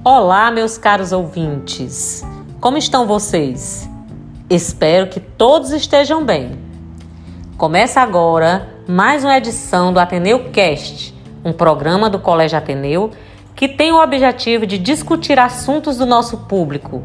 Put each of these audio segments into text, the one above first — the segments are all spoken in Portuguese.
Olá, meus caros ouvintes. Como estão vocês? Espero que todos estejam bem. Começa agora mais uma edição do Ateneu Cast, um programa do Colégio Ateneu que tem o objetivo de discutir assuntos do nosso público,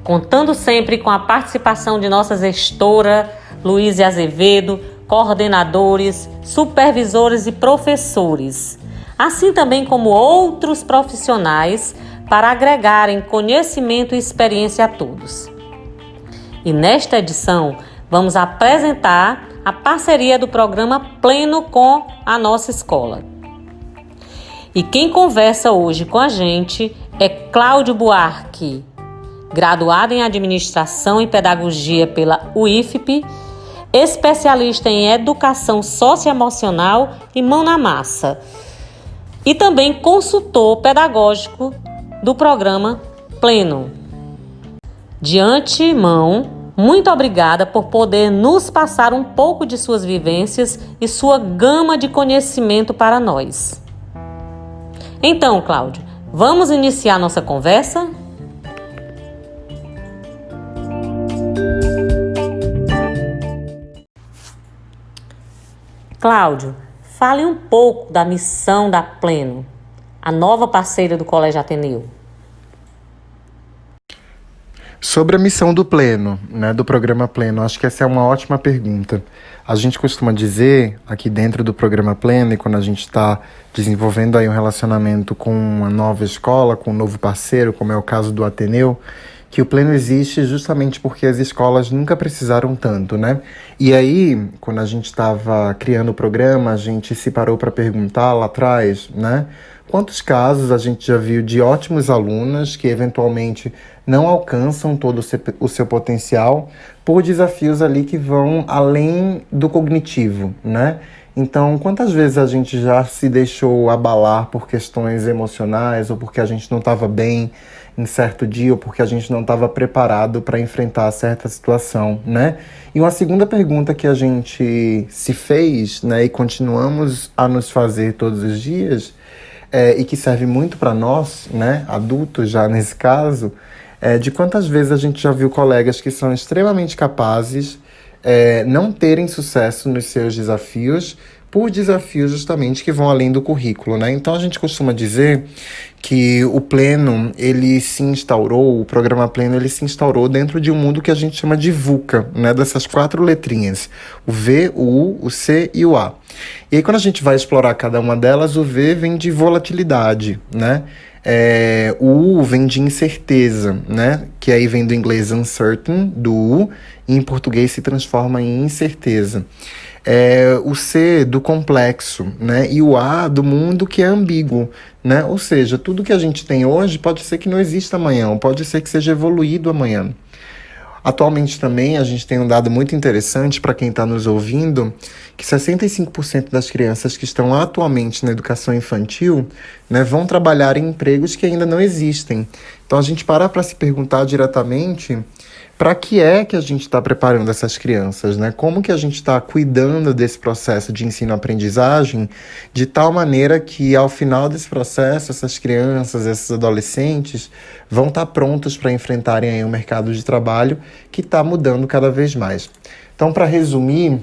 contando sempre com a participação de nossa gestora, Luísa Azevedo, coordenadores, supervisores e professores, assim também como outros profissionais para agregarem conhecimento e experiência a todos. E nesta edição, vamos apresentar a parceria do programa Pleno com a nossa escola. E quem conversa hoje com a gente é Cláudio Buarque, graduado em Administração e Pedagogia pela UIFP, especialista em Educação Socioemocional e Mão na Massa, e também consultor pedagógico do programa Pleno. De antemão, muito obrigada por poder nos passar um pouco de suas vivências e sua gama de conhecimento para nós. Então, Cláudio, vamos iniciar nossa conversa? Cláudio, fale um pouco da missão da Pleno, a nova parceira do Colégio Ateneu. Sobre a missão do Pleno, do programa Pleno, acho que essa é uma ótima pergunta. A gente costuma dizer, aqui dentro do programa Pleno, e quando a gente está desenvolvendo aí um relacionamento com uma nova escola, com um novo parceiro, como é o caso do Ateneu, que o Pleno existe justamente porque as escolas nunca precisaram tanto, né? E aí, quando a gente estava criando o programa, a gente se parou para perguntar lá atrás, quantos casos a gente já viu de ótimos alunos que eventualmente não alcançam todo o seu potencial por desafios ali que vão além do cognitivo, Então, quantas vezes a gente já se deixou abalar por questões emocionais ou porque a gente não estava bem em certo dia ou porque a gente não estava preparado para enfrentar certa situação, E uma segunda pergunta que a gente se fez, e continuamos a nos fazer todos os dias, e que serve muito para nós, adultos já nesse caso, de quantas vezes a gente já viu colegas que são extremamente capazes não terem sucesso nos seus desafios, por desafios justamente que vão além do currículo, Então a gente costuma dizer que o Pleno, o programa Pleno, ele se instaurou dentro de um mundo que a gente chama de VUCA, dessas 4 letrinhas, o V, o U, o C e o A. E aí quando a gente vai explorar cada uma delas, o V vem de volatilidade, o U vem de incerteza, que aí vem do inglês uncertain, do U, e em português se transforma em incerteza. O C do complexo, e o A do mundo que é ambíguo, ou seja, tudo que a gente tem hoje pode ser que não exista amanhã, ou pode ser que seja evoluído amanhã. Atualmente também a gente tem um dado muito interessante para quem está nos ouvindo, que 65% das crianças que estão atualmente na educação infantil vão trabalhar em empregos que ainda não existem. Então a gente para se perguntar diretamente para que é que a gente está preparando essas crianças, Como que a gente está cuidando desse processo de ensino-aprendizagem de tal maneira que ao final desse processo essas crianças, esses adolescentes vão estar prontos para enfrentarem aí um mercado de trabalho que está mudando cada vez mais. Então, para resumir,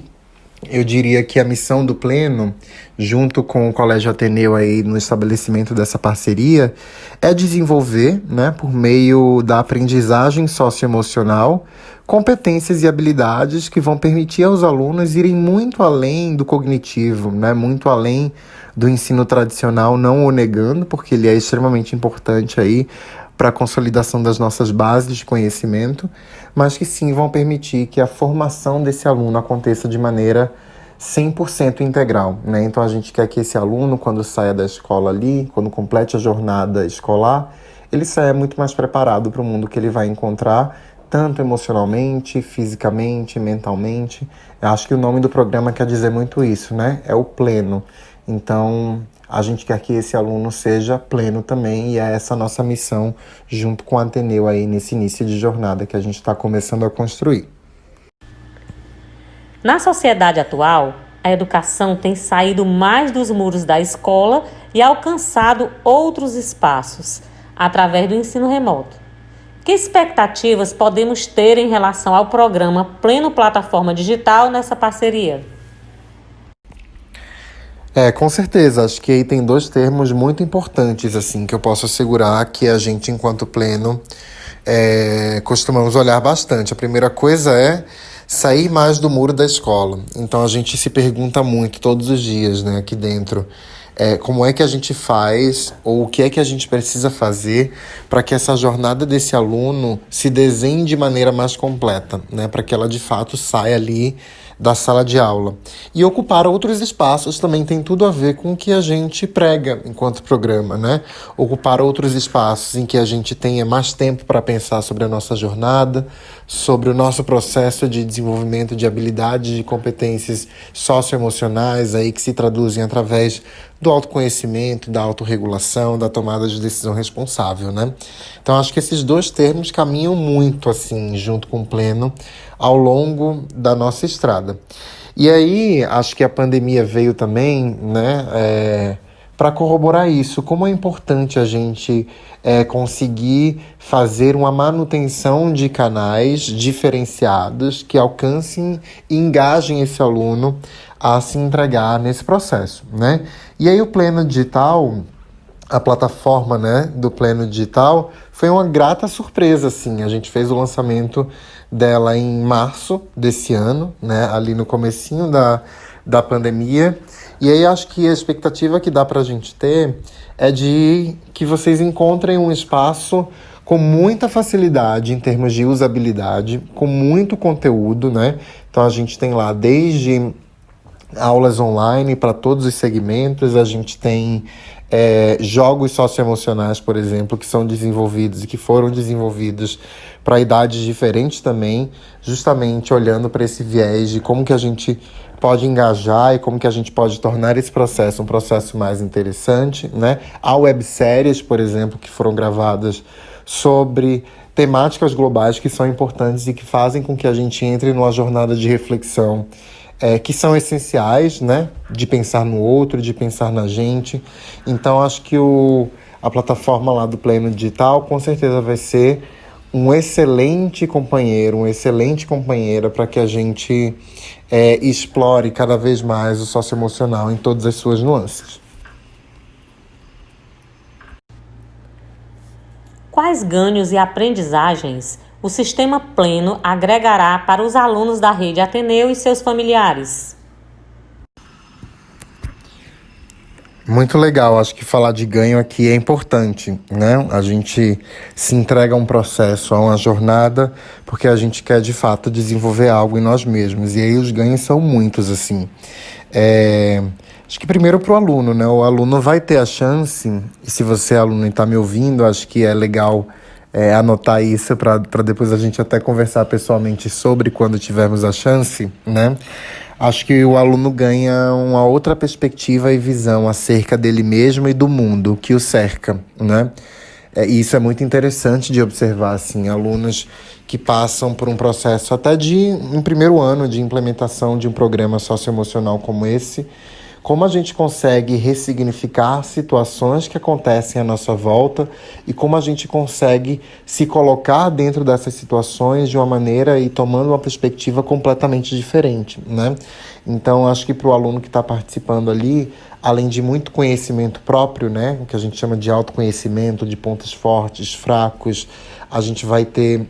eu diria que a missão do Pleno, junto com o Colégio Ateneu aí no estabelecimento dessa parceria, é desenvolver, por meio da aprendizagem socioemocional, competências e habilidades que vão permitir aos alunos irem muito além do cognitivo, muito além do ensino tradicional, não o negando, porque ele é extremamente importante aí para a consolidação das nossas bases de conhecimento, mas que sim vão permitir que a formação desse aluno aconteça de maneira 100% integral, Então a gente quer que esse aluno, quando saia da escola ali, quando complete a jornada escolar, ele saia muito mais preparado para o mundo que ele vai encontrar, tanto emocionalmente, fisicamente, mentalmente. Eu acho que o nome do programa quer dizer muito isso, É o Pleno. Então, a gente quer que esse aluno seja pleno também, e é essa a nossa missão junto com o Ateneu aí nesse início de jornada que a gente está começando a construir. Na sociedade atual, a educação tem saído mais dos muros da escola e alcançado outros espaços, através do ensino remoto. Que expectativas podemos ter em relação ao programa Pleno Plataforma Digital nessa parceria? Com certeza. Acho que aí tem dois termos muito importantes, assim, que eu posso assegurar que a gente, enquanto Pleno, costumamos olhar bastante. A primeira coisa é sair mais do muro da escola. Então a gente se pergunta muito todos os dias, né, aqui dentro, como é que a gente faz ou o que é que a gente precisa fazer para que essa jornada desse aluno se desenhe de maneira mais completa, né, para que ela de fato saia ali da sala de aula. E ocupar outros espaços também tem tudo a ver com o que a gente prega enquanto programa, né? Ocupar outros espaços em que a gente tenha mais tempo para pensar sobre a nossa jornada, sobre o nosso processo de desenvolvimento de habilidades e competências socioemocionais aí que se traduzem através do autoconhecimento, da autorregulação, da tomada de decisão responsável, né? Então acho que esses dois termos caminham muito assim junto com o Pleno ao longo da nossa estrada. E aí acho que a pandemia veio também, né, para corroborar isso, como é importante a gente conseguir fazer uma manutenção de canais diferenciados que alcancem e engajem esse aluno a se entregar nesse processo, né? E aí o Pleno Digital, a plataforma, né, do Pleno Digital, foi uma grata surpresa, assim. A gente fez o lançamento dela em março desse ano, né, ali no comecinho da pandemia. E aí acho que a expectativa que dá pra gente ter é de que vocês encontrem um espaço com muita facilidade em termos de usabilidade, com muito conteúdo, né? Então a gente tem lá desde aulas online para todos os segmentos, a gente tem jogos socioemocionais, por exemplo, que são desenvolvidos e que foram desenvolvidos para idades diferentes também, justamente olhando para esse viés de como que a gente pode engajar e como que a gente pode tornar esse processo um processo mais interessante, né? Há webséries, por exemplo, que foram gravadas sobre temáticas globais que são importantes e que fazem com que a gente entre numa jornada de reflexão que são essenciais, né? De pensar no outro, de pensar na gente. Então, acho que a plataforma lá do Pleno Digital com certeza vai ser um excelente companheiro, uma excelente companheira para que a gente explore cada vez mais o socioemocional em todas as suas nuances. Quais ganhos e aprendizagens o sistema Pleno agregará para os alunos da Rede Ateneu e seus familiares? Muito legal, acho que falar de ganho aqui é importante, né? A gente se entrega a um processo, a uma jornada, porque a gente quer de fato desenvolver algo em nós mesmos. E aí os ganhos são muitos, assim. Acho que primeiro para o aluno, né? O aluno vai ter a chance, e se você é aluno e está me ouvindo, acho que é legal anotar isso para depois a gente até conversar pessoalmente sobre quando tivermos a chance, né? Acho que o aluno ganha uma outra perspectiva e visão acerca dele mesmo e do mundo que o cerca, né? E isso é muito interessante de observar, assim, alunos que passam por um processo até em primeiro ano de implementação de um programa socioemocional como esse, como a gente consegue ressignificar situações que acontecem à nossa volta e como a gente consegue se colocar dentro dessas situações de uma maneira e tomando uma perspectiva completamente diferente, né? Então, acho que para o aluno que está participando ali, além de muito conhecimento próprio, né, o que a gente chama de autoconhecimento, de pontos fortes, fracos, a gente vai ter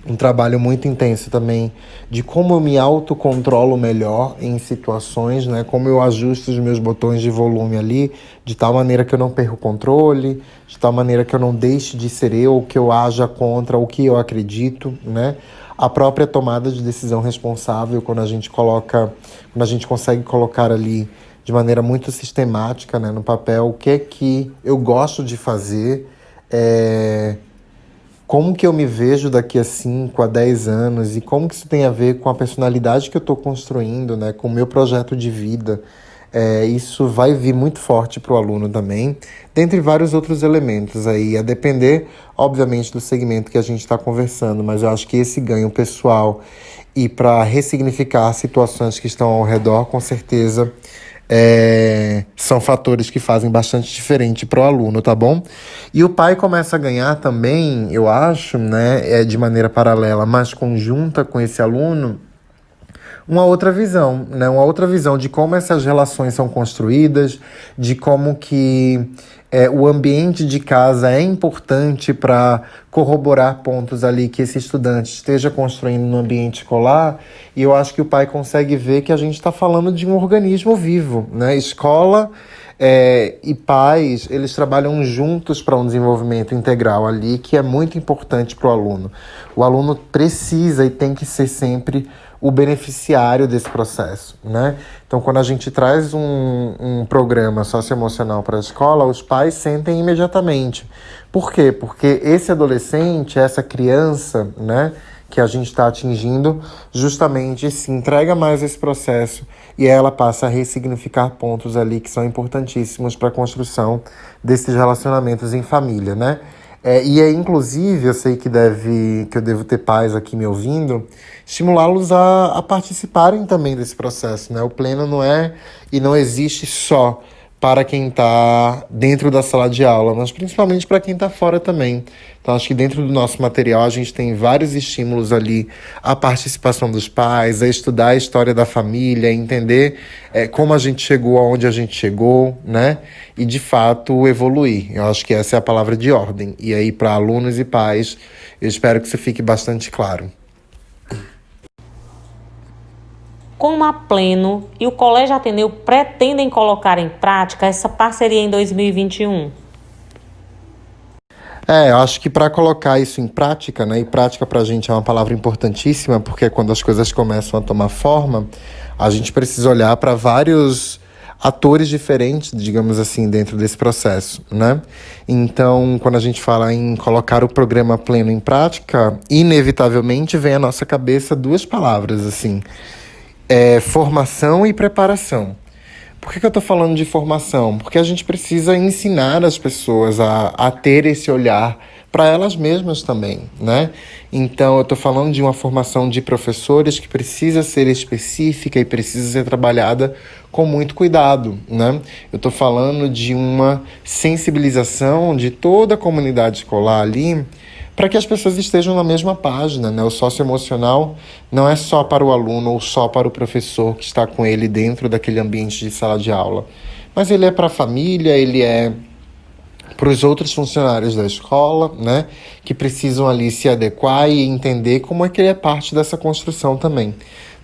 um trabalho muito intenso também de como eu me autocontrolo melhor em situações, né? Como eu ajusto os meus botões de volume ali, de tal maneira que eu não perca o controle, de tal maneira que eu não deixe de ser eu, que eu haja contra o que eu acredito, né? A própria tomada de decisão responsável, quando a gente consegue colocar ali de maneira muito sistemática, né, no papel, o que é que eu gosto de fazer, como que eu me vejo daqui a 5 a 10 anos e como que isso tem a ver com a personalidade que eu estou construindo, né, com o meu projeto de vida. Isso vai vir muito forte para o aluno também, dentre vários outros elementos aí, a depender, obviamente, do segmento que a gente está conversando, mas eu acho que esse ganho pessoal e para ressignificar situações que estão ao redor, com certeza, são fatores que fazem bastante diferente para o aluno, tá bom? E o pai começa a ganhar também, eu acho, né, de maneira paralela, mas conjunta com esse aluno, uma outra visão, né? Uma outra visão de como essas relações são construídas, de como que o ambiente de casa é importante para corroborar pontos ali que esse estudante esteja construindo no ambiente escolar. E eu acho que o pai consegue ver que a gente está falando de um organismo vivo, né? Escola e pais, eles trabalham juntos para um desenvolvimento integral ali, que é muito importante para o aluno. O aluno precisa e tem que ser sempre o beneficiário desse processo, né? Então, quando a gente traz um programa socioemocional para a escola, os pais sentem imediatamente. Por quê? Porque esse adolescente, essa criança, né, que a gente está atingindo, justamente se entrega mais esse processo e ela passa a ressignificar pontos ali que são importantíssimos para a construção desses relacionamentos em família, né? Inclusive, eu sei que eu devo ter pais aqui me ouvindo, estimulá-los a participarem também desse processo, né? O pleno não é e não existe só para quem está dentro da sala de aula, mas principalmente para quem está fora também. Então, acho que dentro do nosso material a gente tem vários estímulos ali, a participação dos pais, a estudar a história da família, a entender como a gente chegou aonde a gente chegou, né? E, de fato, evoluir. Eu acho que essa é a palavra de ordem. E aí, para alunos e pais, eu espero que isso fique bastante claro. Como a Pleno e o Colégio Ateneu pretendem colocar em prática essa parceria em 2021? Eu acho que para colocar isso em prática, né? E prática para a gente é uma palavra importantíssima, porque quando as coisas começam a tomar forma, a gente precisa olhar para vários atores diferentes, digamos assim, dentro desse processo, né? Então, quando a gente fala em colocar o programa Pleno em prática, inevitavelmente vem à nossa cabeça duas palavras, assim, formação e preparação. Por que eu estou falando de formação? Porque a gente precisa ensinar as pessoas a ter esse olhar para elas mesmas também, né? Então, eu estou falando de uma formação de professores que precisa ser específica e precisa ser trabalhada com muito cuidado, né? Eu estou falando de uma sensibilização de toda a comunidade escolar ali, para que as pessoas estejam na mesma página, né? O socioemocional não é só para o aluno ou só para o professor que está com ele dentro daquele ambiente de sala de aula, mas ele é para a família, ele é para os outros funcionários da escola, né? Que precisam ali se adequar e entender como é que ele é parte dessa construção também.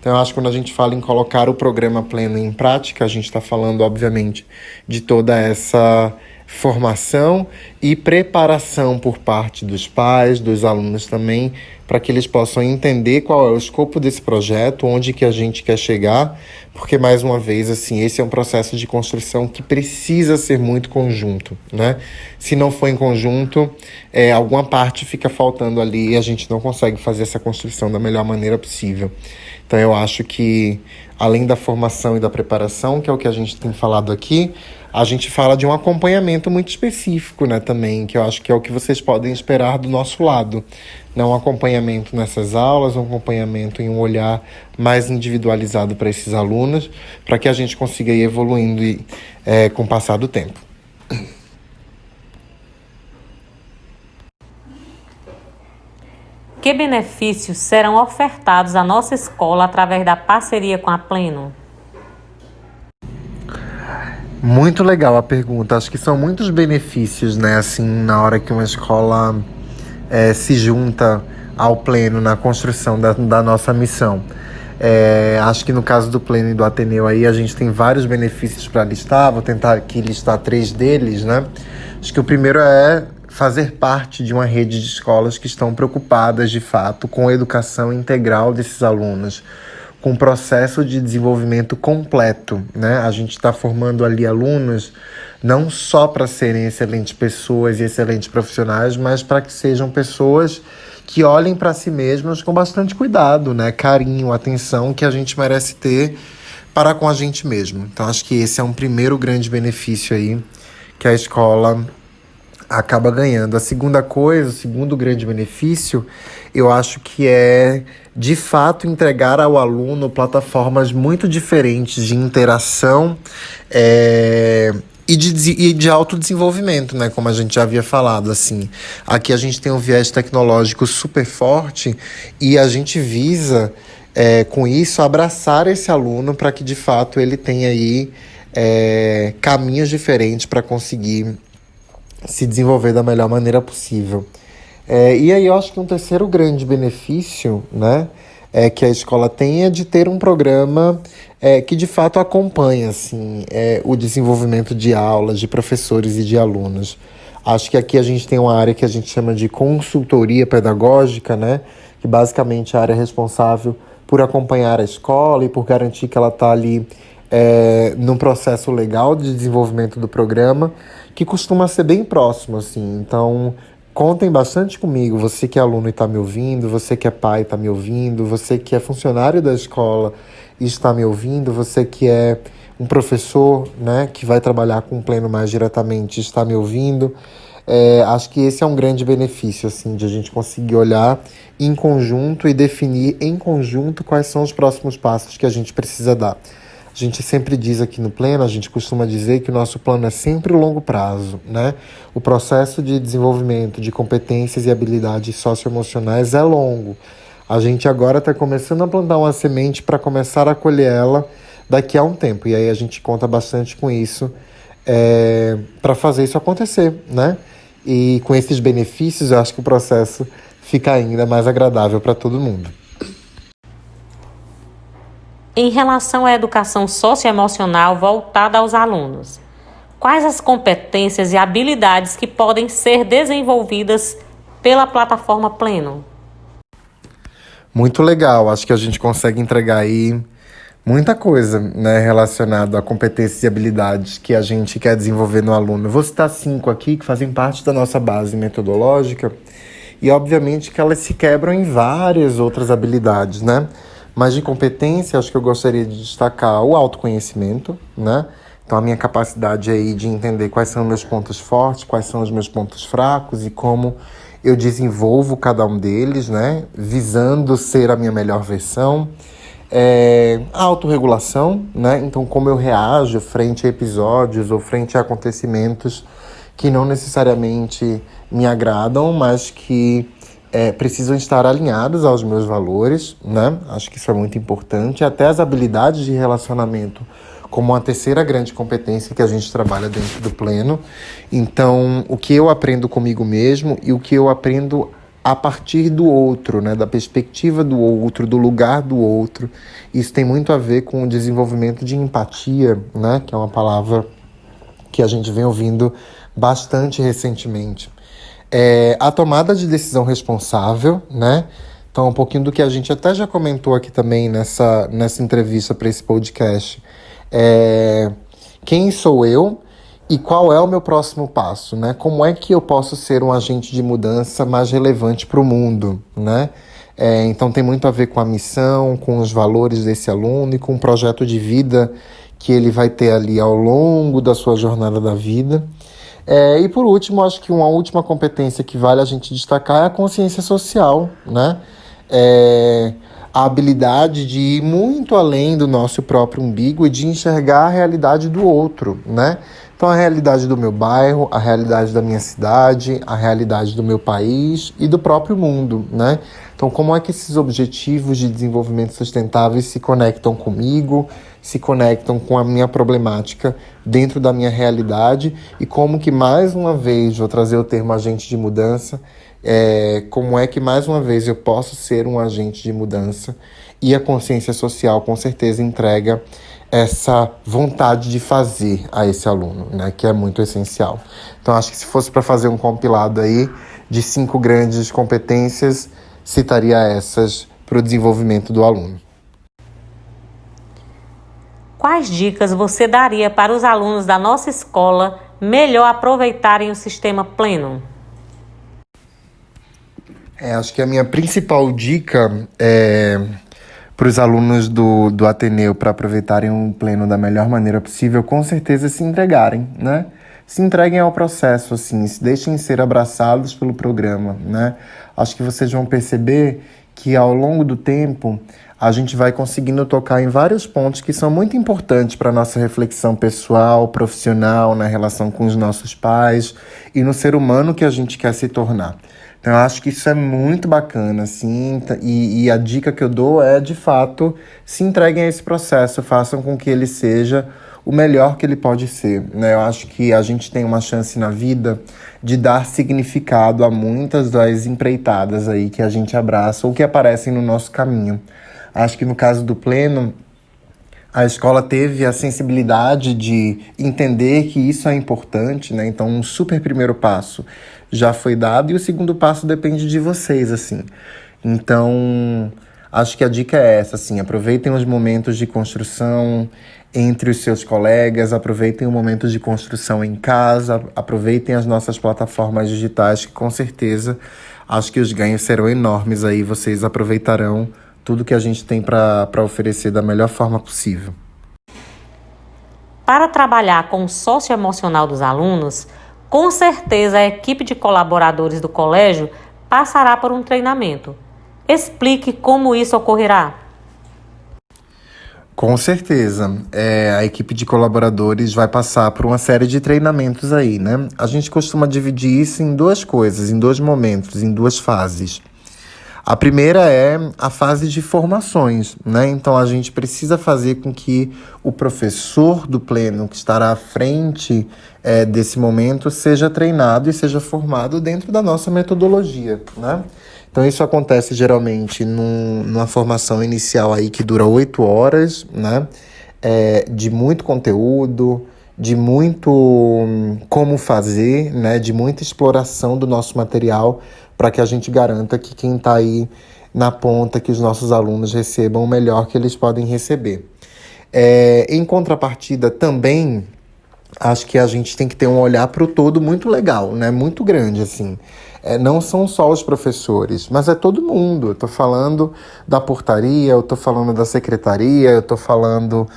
Então, eu acho que quando a gente fala em colocar o programa Pleno em prática, a gente está falando, obviamente, de toda essa formação e preparação por parte dos pais, dos alunos também, para que eles possam entender qual é o escopo desse projeto, onde que a gente quer chegar, porque, mais uma vez, assim, esse é um processo de construção que precisa ser muito conjunto, né? Se não for em conjunto, alguma parte fica faltando ali e a gente não consegue fazer essa construção da melhor maneira possível. Então, eu acho que, além da formação e da preparação, que é o que a gente tem falado aqui, a gente fala de um acompanhamento muito específico, né, também, que eu acho que é o que vocês podem esperar do nosso lado. Não um acompanhamento nessas aulas, um acompanhamento em um olhar mais individualizado para esses alunos, para que a gente consiga ir evoluindo com o passar do tempo. Que benefícios serão ofertados à nossa escola através da parceria com a Pleno? Muito legal a pergunta. Acho que são muitos benefícios, né? Assim, na hora que uma escola se junta ao Pleno na construção da nossa missão. Acho que no caso do Pleno e do Ateneu aí, a gente tem vários benefícios para listar. Vou tentar aqui listar 3 deles, né? Acho que o primeiro é fazer parte de uma rede de escolas que estão preocupadas, de fato, com a educação integral desses alunos, com um processo de desenvolvimento completo, né? A gente está formando ali alunos não só para serem excelentes pessoas e excelentes profissionais, mas para que sejam pessoas que olhem para si mesmos com bastante cuidado, né? Carinho, atenção que a gente merece ter para com a gente mesmo. Então, acho que esse é um primeiro grande benefício aí que a escola acaba ganhando. A segunda coisa, o segundo grande benefício, eu acho que é, de fato, entregar ao aluno plataformas muito diferentes de interação e de autodesenvolvimento, né? Como a gente já havia falado, assim. Aqui a gente tem um viés tecnológico super forte e a gente visa, com isso, abraçar esse aluno para que, de fato, ele tenha aí caminhos diferentes para conseguir se desenvolver da melhor maneira possível. E aí eu acho que um terceiro grande benefício, né, que a escola tem é de ter um programa que de fato acompanha assim, o desenvolvimento de aulas, de professores e de alunos. Acho que aqui a gente tem uma área que a gente chama de consultoria pedagógica, né, que basicamente é a área responsável por acompanhar a escola e por garantir que ela está ali num processo legal de desenvolvimento do programa, que costuma ser bem próximo, assim. Então, contem bastante comigo, você que é aluno e está me ouvindo, você que é pai e está me ouvindo, você que é funcionário da escola e está me ouvindo, você que é um professor, né, que vai trabalhar com o Pleno mais diretamente e está me ouvindo. Acho que esse é um grande benefício, assim, de a gente conseguir olhar em conjunto e definir em conjunto quais são os próximos passos que a gente precisa dar. A gente sempre diz aqui no Pleno, a gente costuma dizer que o nosso plano é sempre longo prazo, né? O processo de desenvolvimento de competências e habilidades socioemocionais é longo. A gente agora está começando a plantar uma semente para começar a colher ela daqui a um tempo. E aí a gente conta bastante com isso para fazer isso acontecer, né? E com esses benefícios, eu acho que o processo fica ainda mais agradável para todo mundo. Em relação à educação socioemocional voltada aos alunos, quais as competências e habilidades que podem ser desenvolvidas pela plataforma Pleno? Muito legal, acho que a gente consegue entregar aí muita coisa, né, relacionada a competências e habilidades que a gente quer desenvolver no aluno. Eu vou citar 5 aqui que fazem parte da nossa base metodológica e, obviamente, que elas se quebram em várias outras habilidades, né? Mas de competência, acho que eu gostaria de destacar o autoconhecimento, né? Então, a minha capacidade aí de entender quais são meus pontos fortes, quais são os meus pontos fracos e como eu desenvolvo cada um deles, né? Visando ser a minha melhor versão. A autorregulação, né? Então, como eu reajo frente a episódios ou frente a acontecimentos que não necessariamente me agradam, mas que precisam estar alinhados aos meus valores, né? Acho que isso é muito importante. Até as habilidades de relacionamento, como uma terceira grande competência que a gente trabalha dentro do Pleno. Então, o que eu aprendo comigo mesmo e o que eu aprendo a partir do outro, né? Da perspectiva do outro, do lugar do outro. Isso tem muito a ver com o desenvolvimento de empatia, né? Que é uma palavra que a gente vem ouvindo bastante recentemente. A tomada de decisão responsável, né? Então, um pouquinho do que a gente até já comentou aqui também nessa entrevista para esse podcast. Quem sou eu e qual é o meu próximo passo, né? Como é que eu posso ser um agente de mudança mais relevante para o mundo, né? Então, tem muito a ver com a missão, com os valores desse aluno e com o projeto de vida que ele vai ter ali ao longo da sua jornada da vida. E por último, acho que uma última competência que vale a gente destacar é a consciência social, né? A habilidade de ir muito além do nosso próprio umbigo e de enxergar a realidade do outro, né? Então, a realidade do meu bairro, a realidade da minha cidade, a realidade do meu país e do próprio mundo, né? Então, como é que esses objetivos de desenvolvimento sustentável se conectam comigo, se conectam com a minha problemática dentro da minha realidade e como que, mais uma vez, vou trazer o termo agente de mudança, como é que, mais uma vez, eu posso ser um agente de mudança e a consciência social, com certeza, entrega essa vontade de fazer a esse aluno, né, que é muito essencial. Então, acho que se fosse para fazer um compilado aí de 5 grandes competências, citaria essas para o desenvolvimento do aluno. Quais dicas você daria para os alunos da nossa escola melhor aproveitarem o sistema Pleno? Acho que a minha principal dica para os alunos do Ateneu para aproveitarem o Pleno da melhor maneira possível, com certeza se entregarem, né? se entreguem ao processo, assim, se deixem ser abraçados pelo programa, né? Acho que vocês vão perceber que ao longo do tempo a gente vai conseguindo tocar em vários pontos que são muito importantes para a nossa reflexão pessoal, profissional, na relação com os nossos pais e no ser humano que a gente quer se tornar. Então, eu acho que isso é muito bacana, assim, e a dica que eu dou é, de fato, se entreguem a esse processo, façam com que ele seja o melhor que ele pode ser, né? Eu acho que a gente tem uma chance na vida de dar significado a muitas das empreitadas aí que a gente abraça ou que aparecem no nosso caminho. Acho que no caso do Pleno, a escola teve a sensibilidade de entender que isso é importante, né? Então, um super primeiro passo já foi dado e o segundo passo depende de vocês, assim. Então, acho que a dica é essa, assim, aproveitem os momentos de construção entre os seus colegas, aproveitem o momento de construção em casa, aproveitem as nossas plataformas digitais, que com certeza acho que os ganhos serão enormes aí, vocês aproveitarão tudo que a gente tem para oferecer da melhor forma possível. Para trabalhar com o socioemocional dos alunos, com certeza a equipe de colaboradores do colégio passará por um treinamento. Explique como isso ocorrerá. Com certeza. A equipe de colaboradores vai passar por uma série de treinamentos aí, né? A gente costuma dividir isso em duas coisas, em dois momentos, em duas fases. A primeira é a fase de formações, né? Então, a gente precisa fazer com que o professor do Pleno, que estará à frente desse momento, seja treinado e seja formado dentro da nossa metodologia, né? Então, isso acontece geralmente numa formação inicial aí que dura 8 horas, né? De muito conteúdo, de muito como fazer, né? De muita exploração do nosso material, para que a gente garanta que quem está aí na ponta, que os nossos alunos recebam o melhor que eles podem receber. Em contrapartida, também, acho que a gente tem que ter um olhar para o todo muito legal, né? Muito grande, assim. Não são só os professores, mas é todo mundo. Eu estou falando da portaria, eu estou falando da secretaria, eu estou falando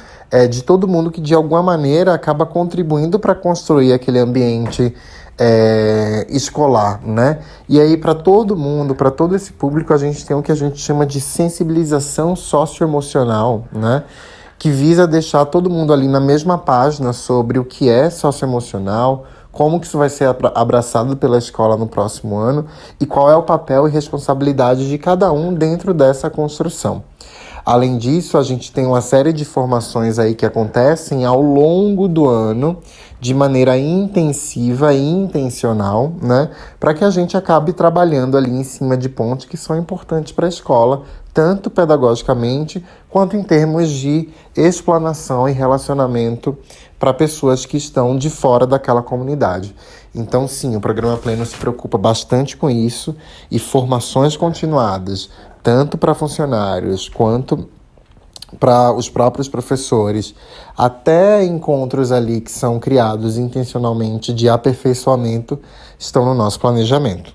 de todo mundo que, de alguma maneira, acaba contribuindo para construir aquele ambiente escolar, né? E aí, para todo mundo, para todo esse público, a gente tem o que a gente chama de sensibilização socioemocional, né? Que visa deixar todo mundo ali na mesma página sobre o que é socioemocional, como que isso vai ser abraçado pela escola no próximo ano e qual é o papel e responsabilidade de cada um dentro dessa construção. Além disso, a gente tem uma série de formações aí que acontecem ao longo do ano, de maneira intensiva e intencional, né? Para que a gente acabe trabalhando ali em cima de pontos que são importantes para a escola, tanto pedagogicamente quanto em termos de explanação e relacionamento para pessoas que estão de fora daquela comunidade. Então, sim, o programa Pleno se preocupa bastante com isso e formações continuadas, tanto para funcionários quanto para os próprios professores, até encontros ali que são criados intencionalmente de aperfeiçoamento, estão no nosso planejamento.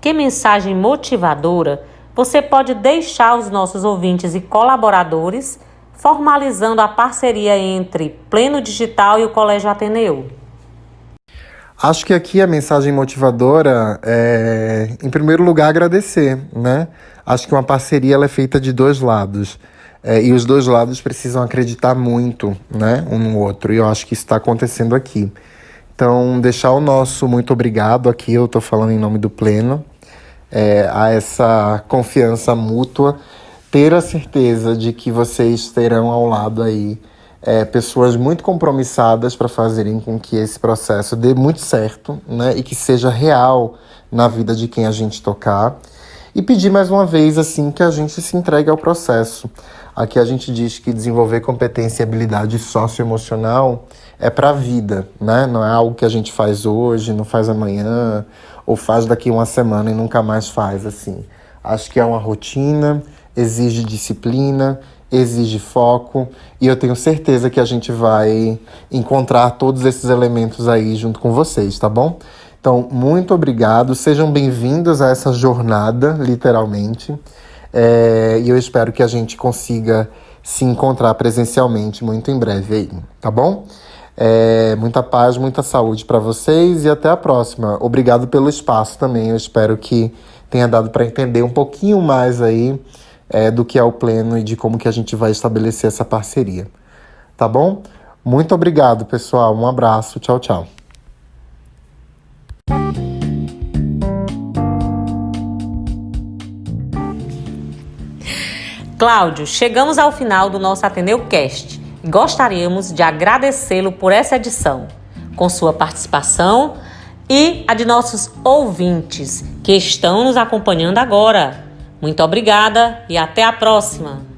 Que mensagem motivadora você pode deixar aos nossos ouvintes e colaboradores, formalizando a parceria entre Pleno Digital e o Colégio Ateneu? Acho que aqui a mensagem motivadora é, em primeiro lugar, agradecer, né? Acho que uma parceria ela é feita de dois lados. E os dois lados precisam acreditar muito, né, um no outro. E eu acho que isso está acontecendo aqui. Então, deixar o nosso muito obrigado aqui, eu estou falando em nome do Pleno, a essa confiança mútua, ter a certeza de que vocês terão ao lado aí pessoas muito compromissadas para fazerem com que esse processo dê muito certo, né, e que seja real na vida de quem a gente tocar. E pedir mais uma vez assim que a gente se entregue ao processo. Aqui a gente diz que desenvolver competência e habilidade socioemocional é para a vida, né? Não é algo que a gente faz hoje, não faz amanhã, ou faz daqui uma semana e nunca mais faz, assim. Acho que é uma rotina, exige disciplina, exige foco, e eu tenho certeza que a gente vai encontrar todos esses elementos aí junto com vocês, tá bom? Então, muito obrigado, sejam bem-vindos a essa jornada, literalmente, e eu espero que a gente consiga se encontrar presencialmente muito em breve aí, tá bom? Muita paz, muita saúde para vocês e até a próxima. Obrigado pelo espaço também. Eu espero que tenha dado para entender um pouquinho mais aí do que é o Pleno e de como que a gente vai estabelecer essa parceria. Tá bom? Muito obrigado, pessoal. Um abraço. Tchau, tchau. Cláudio, chegamos ao final do nosso Ateneu Cast e gostaríamos de agradecê-lo por essa edição, com sua participação e a de nossos ouvintes que estão nos acompanhando agora. Muito obrigada e até a próxima!